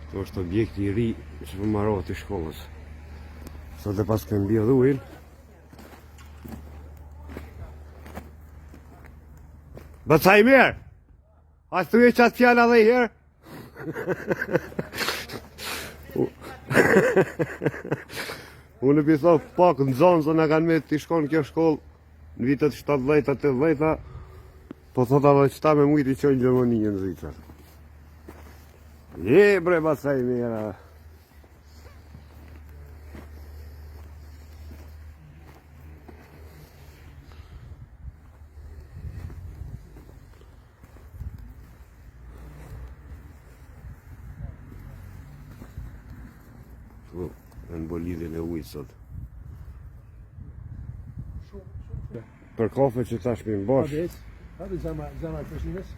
Këto është objekti I ri që përmarohet I shkollës. Sot e pas këmë bje dhujnë. Bëcaj mirë! A të thuj qatë fjalla dhe I herë? Unë pi thof pak në zonë se na kanë me t'i shkon kjo shkollë në vitet 70-80, po thot edhe qëta me mujt I qojnë Gjermani në Zvicër. Je bre Bëcaj mira. Në bolidhin e ujtë sot. Për kafe që tash me mbash. Hadi zama përshinës.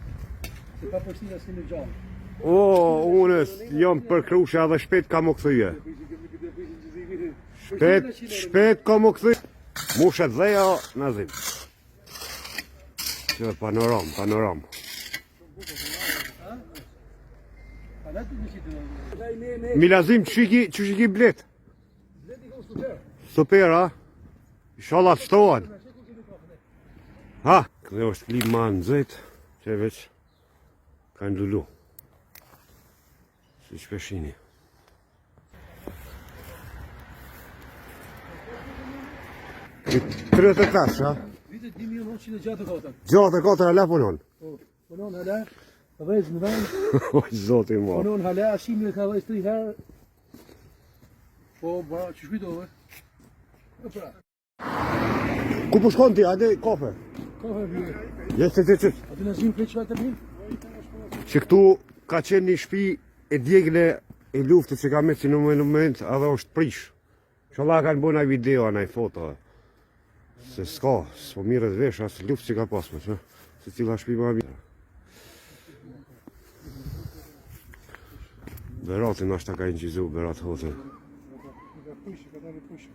Se pa përshinës në gjallë. O, unë jam për krusha dhe shpet ka më këthyje. Shpet ka më këthyje. Mushet dheja në zim. Që panoram. Milazim që shiki blet? Super, ha? Inshallah të shtohen. Ha? Këdhe është klima në zet, që veç kanë lullu. Si shpeshini. Këtë tash, ha? Vitet 1964. Gjatë e 4 hala punon. Punon hala, vëzë në vend. Oj, zoti ma. Punon hala, shimi ka vëzë 3 herë. Po, ba, që shpitove? Ku po shkon ti, hajde kafe? Kafe vje. Jeste. A të në zimë këtë që të mirë? Që këtu ka qenë një shtëpi e djegle e luftës që ka me si në moment edhe është prish. Sholla kanë bëna video, anaj foto. Se s'ka, s'po mirët vesh, asë luft që ka pasme, që? Se cila shtëpi ma mirë. Beratin ashta ka inqizu, berat hotën. Ka dalë pushë.